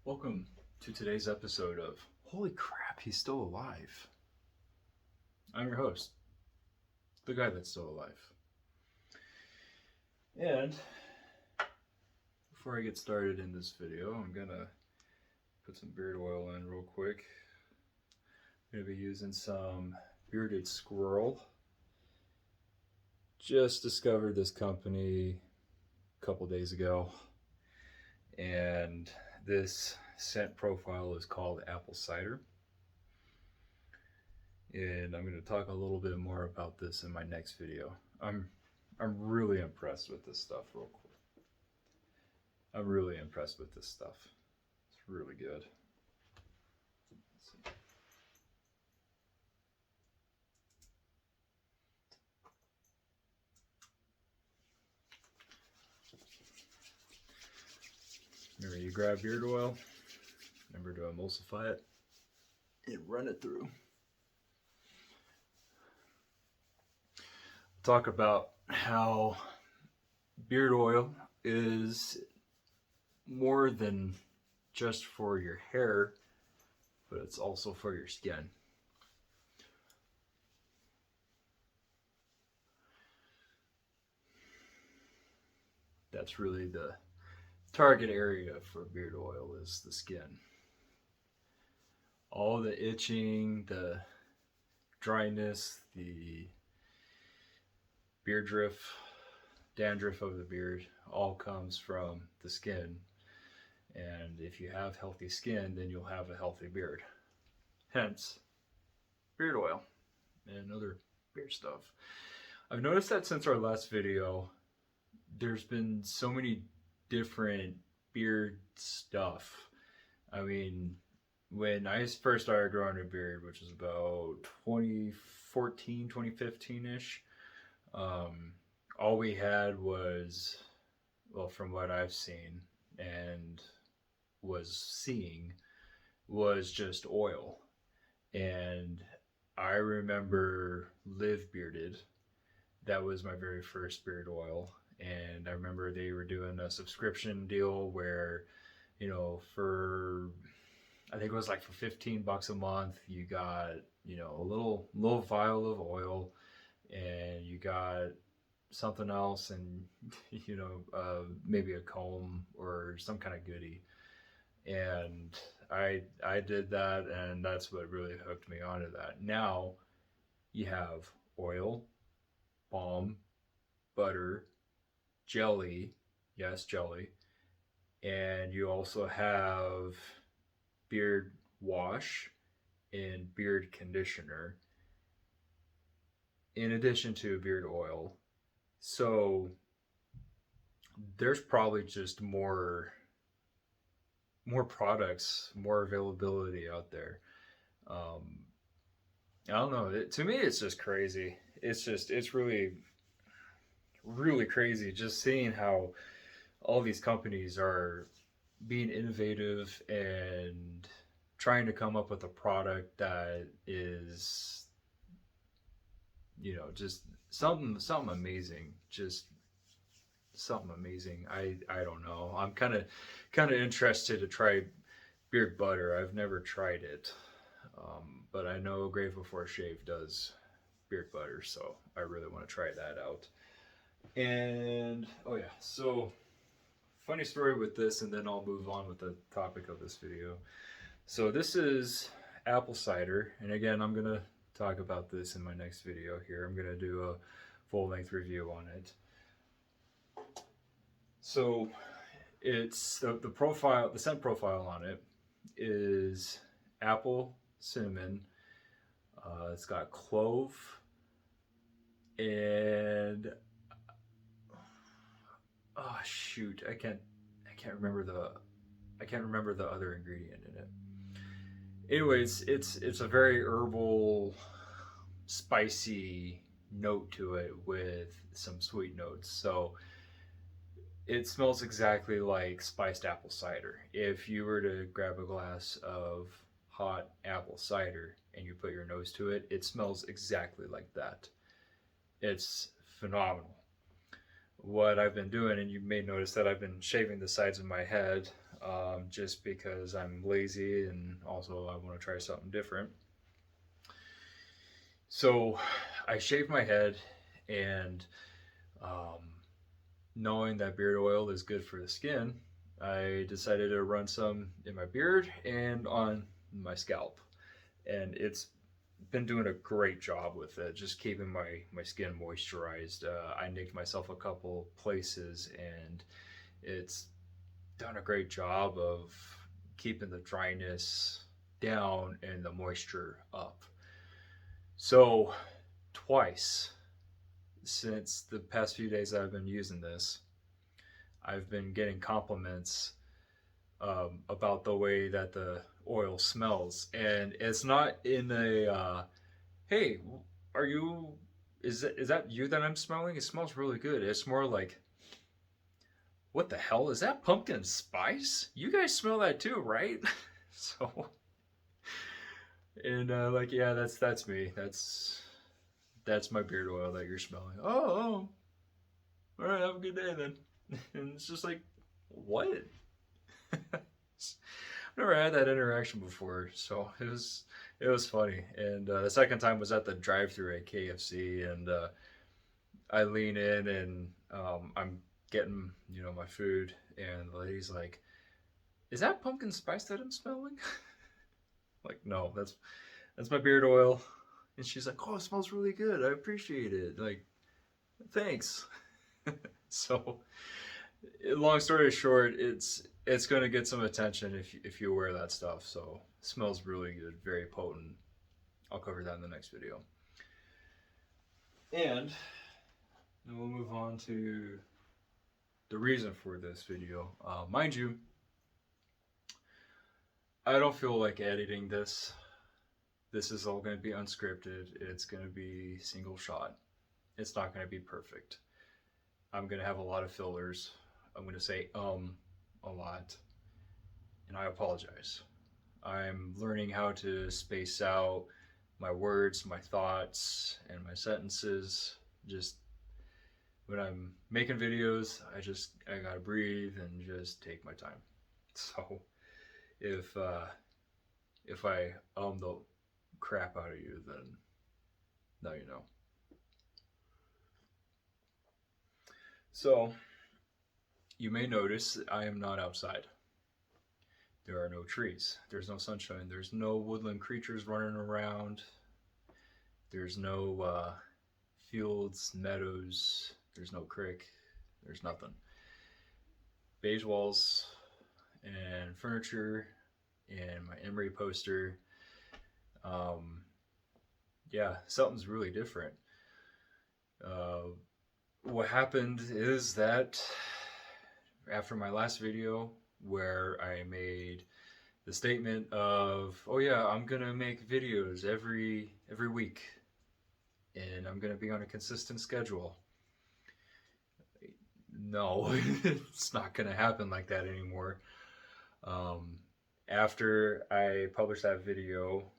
Welcome to today's episode of Holy Crap, He's Still Alive. I'm your host, the guy that's still alive. And before I get started in this video, I'm gonna put some beard oil in real quick. I'm gonna be using some Bearded Squirrel. Just discovered this company a couple days ago, and this scent profile is called Apple Cider. And I'm going to talk a little bit more about this in my next video. I'm really impressed with this stuff real quick. I'm really impressed with this stuff. It's really good. Let's see. Remember, you grab beard oil, remember to emulsify it and run it through. Talk about how beard oil is more than just for your hair, but it's also for your skin. That's really the target area for beard oil, is the skin. All the itching, the dryness, the beard drift, dandruff of the beard, all comes from the skin. And if you have healthy skin, then you'll have a healthy beard. Hence, beard oil and other beard stuff. I've noticed that since our last video, there's been so many different beard stuff. I mean, when I first started growing a beard, which was about 2014, 2015-ish, all we had was, well, from what I've seen and was seeing, was just oil. And I remember Live Bearded. That was my very first beard oil. And I remember they were doing a subscription deal where, you know, for, I think it was like for $15 a month, you got, you know, a little vial of oil, and you got something else, and you know, maybe a comb or some kind of goodie. And I did that, and that's what really hooked me onto that. Now you have oil, balm, butter, jelly, yes, jelly, and you also have beard wash and beard conditioner, in addition to beard oil. So there's probably just more products, more availability out there. I don't know. To me, it's just crazy. It's really, really crazy just seeing how all these companies are being innovative and trying to come up with a product that is, you know, just something amazing. Just something amazing. I don't know. I'm kind of interested to try beard butter. I've never tried it, but I know Grave Before Shave does beard butter, so I really want to try that out. And oh yeah, so funny story with this, and then I'll move on with the topic of this video. So this is apple cider, and again, I'm gonna talk about this in my next video here. I'm gonna do a full-length review on it. So it's the profile, the scent profile on it is apple, cinnamon. It's got clove and oh shoot, I can't remember the other ingredient in it. Anyways, it's a very herbal, spicy note to it with some sweet notes. So it smells exactly like spiced apple cider. If you were to grab a glass of hot apple cider and you put your nose to it, it smells exactly like that. It's phenomenal. What I've been doing, and you may notice that I've been shaving the sides of my head just because I'm lazy and also I want to try something different. So I shaved my head, and um, knowing that beard oil is good for the skin, I decided to run some in my beard and on my scalp. And it's been doing a great job with it, just keeping my skin moisturized. I nicked myself a couple places, and it's done a great job of keeping the dryness down and the moisture up. So, twice since the past few days I've been using this, I've been getting compliments about the way that the oil smells, and it's not in a hey, are you? Is that you that I'm smelling? It smells really good. It's more like, what the hell is that? Pumpkin spice? You guys smell that too, right? So, and like, yeah, that's me. That's my beard oil that you're smelling. Oh, all right, have a good day then. And it's just like, what? I've never had that interaction before, so it was funny. And the second time was at the drive-through at KFC, and I lean in, and I'm getting my food, and the lady's like, "Is that pumpkin spice that I'm smelling?" Like, no, that's my beard oil. And she's like, "Oh, it smells really good. I appreciate it. Like, thanks." So, long story short, it's going to get some attention if you wear that stuff. So, it smells really good, very potent. I'll cover that in the next video. And then we'll move on to the reason for this video. Mind you, I don't feel like editing this. This is all going to be unscripted. It's going to be single shot. It's not going to be perfect. I'm going to have a lot of fillers. I'm going to say a lot, and I apologize. I'm learning how to space out my words, my thoughts, and my sentences. Just when I'm making videos, I gotta breathe and just take my time. So if I the crap out of you, then now you know. So you may notice I am not outside. There are no trees. There's no sunshine. There's no woodland creatures running around. There's no fields, meadows. There's no creek. There's nothing. Beige walls and furniture and my Emery poster. Yeah, something's really different. What happened is that after my last video, where I made the statement of, "Oh yeah, I'm gonna make videos every week, and I'm gonna be on a consistent schedule." No, it's not gonna happen like that anymore. After I published that video,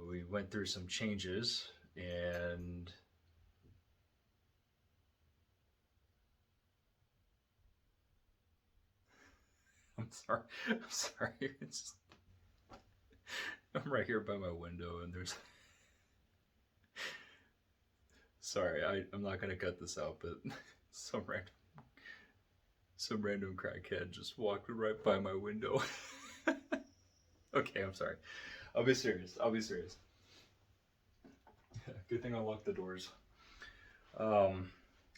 we went through some changes, and I'm sorry. I'm sorry. I'm right here by my window, and there's. Sorry, I'm not gonna cut this out, but some random crackhead just walked right by my window. Okay, I'm sorry. I'll be serious. Good thing I locked the doors. Um,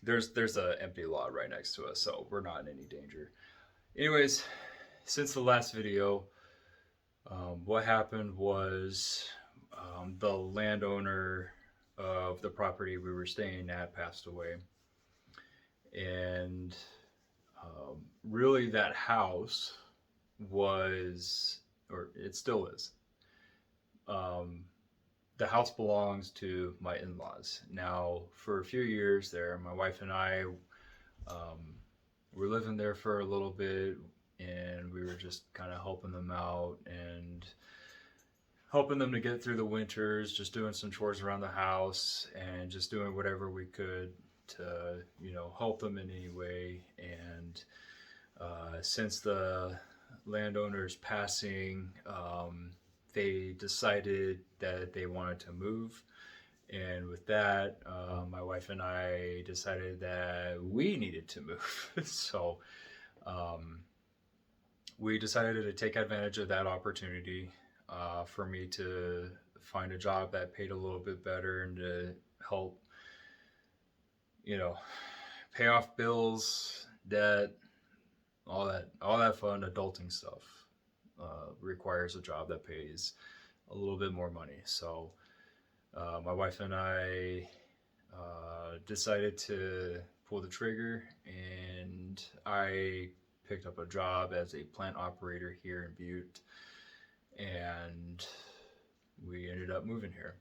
there's an empty lot right next to us, so we're not in any danger. Anyways, since the last video, what happened was the landowner of the property we were staying at passed away, and really that house was, or it still is, the house belongs to my in-laws. Now, for a few years there, my wife and I were living there for a little bit, and we were just kind of helping them out and helping them to get through the winters, just doing some chores around the house and just doing whatever we could to help them in any way. And since the landowners passing, they decided that they wanted to move. And with that, my wife and I decided that we needed to move. So um, we decided to take advantage of that opportunity for me to find a job that paid a little bit better and to help, you know, pay off bills, debt, all that fun adulting stuff requires a job that pays a little bit more money. So my wife and I decided to pull the trigger, and I picked up a job as a plant operator here in Butte, and we ended up moving here.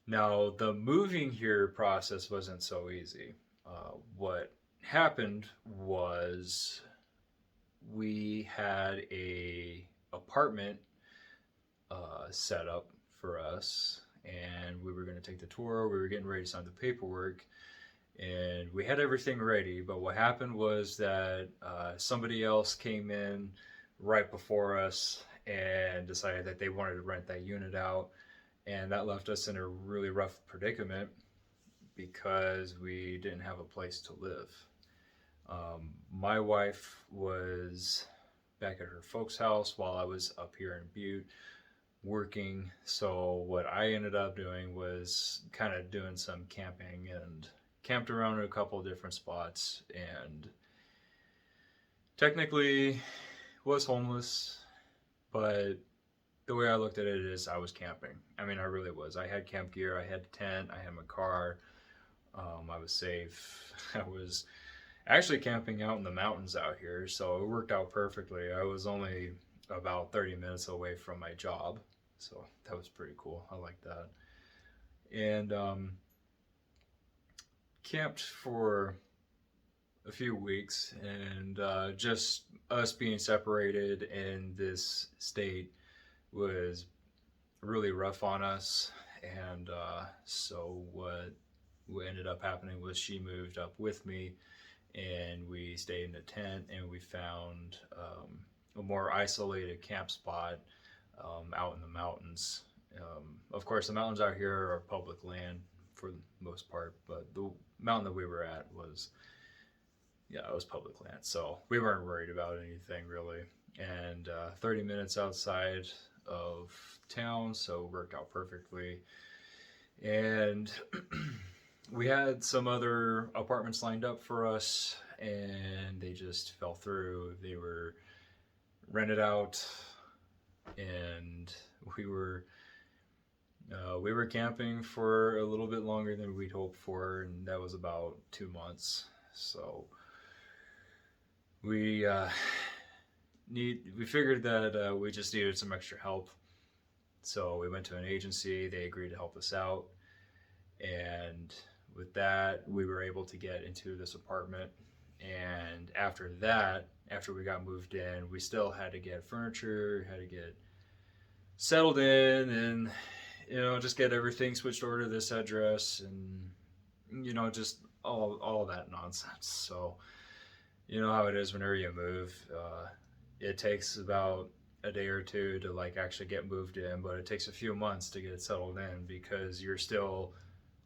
Now, the moving here process wasn't so easy. What happened was we had a apartment set up for us, and we were going to take the tour. We were getting ready to sign the paperwork, and we had everything ready. But what happened was that somebody else came in right before us and decided that they wanted to rent that unit out, and that left us in a really rough predicament because we didn't have a place to live. My wife was back at her folks' house while I was up here in Butte working. So what I ended up doing was kind of doing some camping and camped around in a couple of different spots, and technically was homeless, but the way I looked at it is I was camping. I mean, I really was. I had camp gear, I had a tent, I had my car. I was safe. I was actually camping out in the mountains out here, so it worked out perfectly. I was only about 30 minutes away from my job, so that was pretty cool. I like that. And camped for a few weeks, and just us being separated in this state was really rough on us. And so what ended up happening was she moved up with me, and we stayed in a tent, and we found a more isolated camp spot out in the mountains. Of course, the mountains out here are public land for the most part, but the mountain that we were at was, yeah, it was public land, so we weren't worried about anything really. And 30 minutes outside of town, so it worked out perfectly. And we had some other apartments lined up for us, and they just fell through. They were rented out, and we were camping for a little bit longer than we'd hoped for, and that was about 2 months. So we we figured that we just needed some extra help. So we went to an agency. They agreed to help us out, and with that, we were able to get into this apartment. And after that, after we got moved in, we still had to get furniture, had to get settled in, and just get everything switched over to this address, and just all that nonsense. So you know how it is whenever you move. It takes about a day or two to like actually get moved in, but it takes a few months to get it settled in because you're still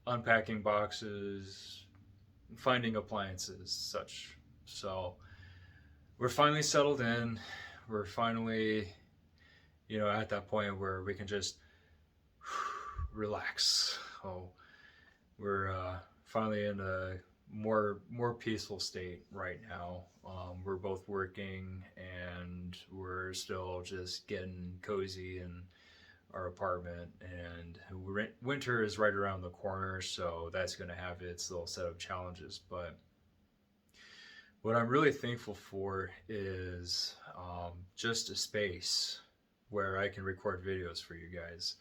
unpacking boxes, finding appliances, such. So we're finally settled in. We're finally, at that point where we can just relax. Oh, we're finally in a more peaceful state right now. We're both working, and we're still just getting cozy in our apartment, and winter is right around the corner, so that's going to have its little set of challenges. But what I'm really thankful for is just a space where I can record videos for you guys,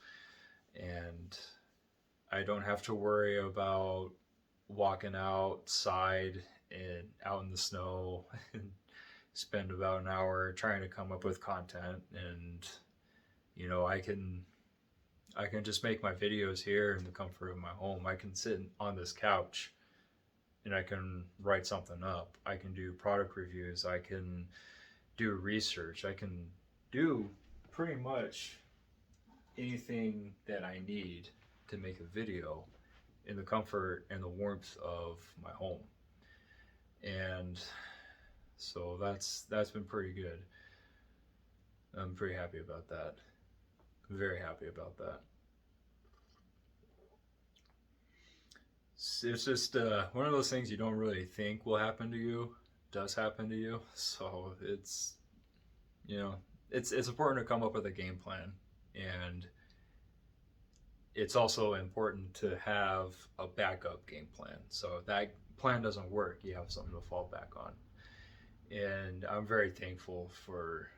and I don't have to worry about walking outside and out in the snow and spend about an hour trying to come up with content. And I can just make my videos here in the comfort of my home. I can sit on this couch and I can write something up. I can do product reviews. I can do research. I can do pretty much anything that I need to make a video in the comfort and the warmth of my home. And so that's been pretty good. I'm pretty happy about that. Very happy about that. It's just one of those things you don't really think will happen to you, does happen to you. So it's, you know, it's important to come up with a game plan, and it's also important to have a backup game plan. So if that plan doesn't work, you have something to fall back on. And I'm very thankful for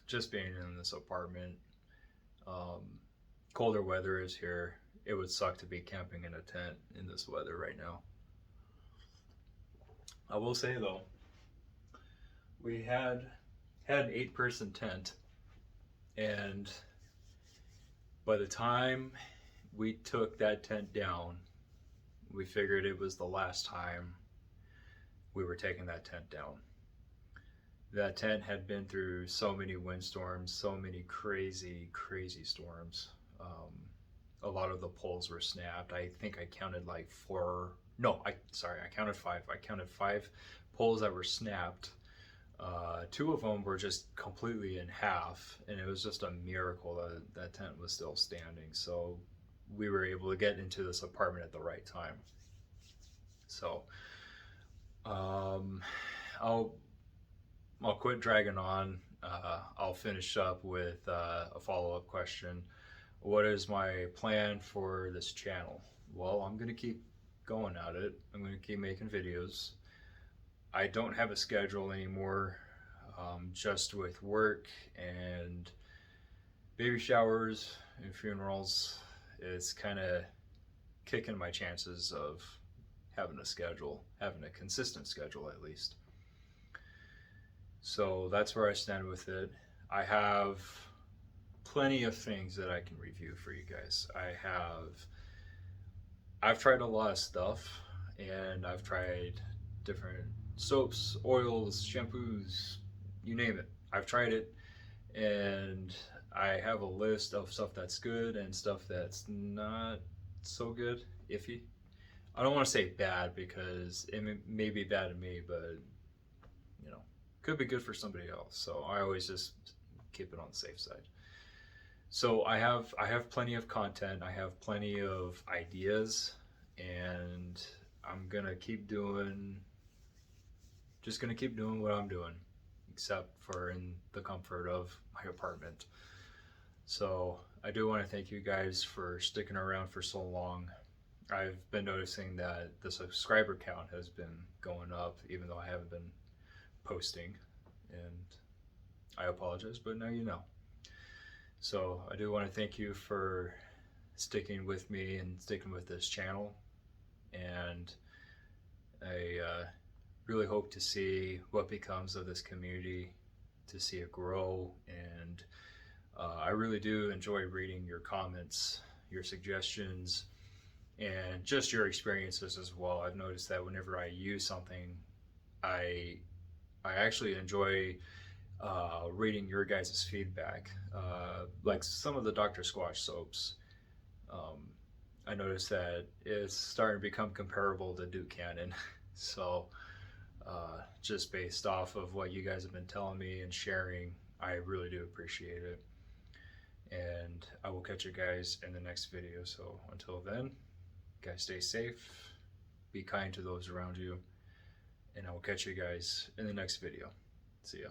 just being in this apartment. Colder weather is here. It would suck to be camping in a tent in this weather right now. I will say though, we had an 8-person tent, and by the time we took that tent down, we figured it was the last time we were taking that tent down. That tent had been through so many windstorms, so many crazy storms. A lot of the poles were snapped. I think I counted like I counted 5. I counted 5 poles that were snapped. 2 of them were just completely in half, and it was just a miracle that that tent was still standing. So we were able to get into this apartment at the right time. So I'll quit dragging on. I'll finish up with a follow-up question. What is my plan for this channel? Well, I'm going to keep going at it. I'm going to keep making videos. I don't have a schedule anymore, just with work and baby showers and funerals. It's kind of kicking my chances of having a schedule, having a consistent schedule at least. So that's where I stand with it. I have plenty of things that I can review for you guys. I've tried a lot of stuff, and I've tried different soaps, oils, shampoos, you name it. I've tried it, and I have a list of stuff that's good and stuff that's not so good, iffy. I don't want to say bad because it may be bad to me, but you know, could be good for somebody else. So I always just keep it on the safe side. So I have plenty of content. I have plenty of ideas, and I'm gonna keep doing what I'm doing, except for in the comfort of my apartment. So I do want to thank you guys for sticking around for so long. I've been noticing that the subscriber count has been going up, even though I haven't been posting, and I apologize, but now you know. So I do want to thank you for sticking with me and sticking with this channel, and I really hope to see what becomes of this community, to see it grow. And I really do enjoy reading your comments, your suggestions, and just your experiences as well. I've noticed that whenever I use something, I actually enjoy reading your guys' feedback. Like some of the Dr. Squatch soaps, I noticed that it's starting to become comparable to Duke Cannon. So just based off of what you guys have been telling me and sharing, I really do appreciate it. And I will catch you guys in the next video. So until then, guys, stay safe, be kind to those around you, and I will catch you guys in the next video. See ya.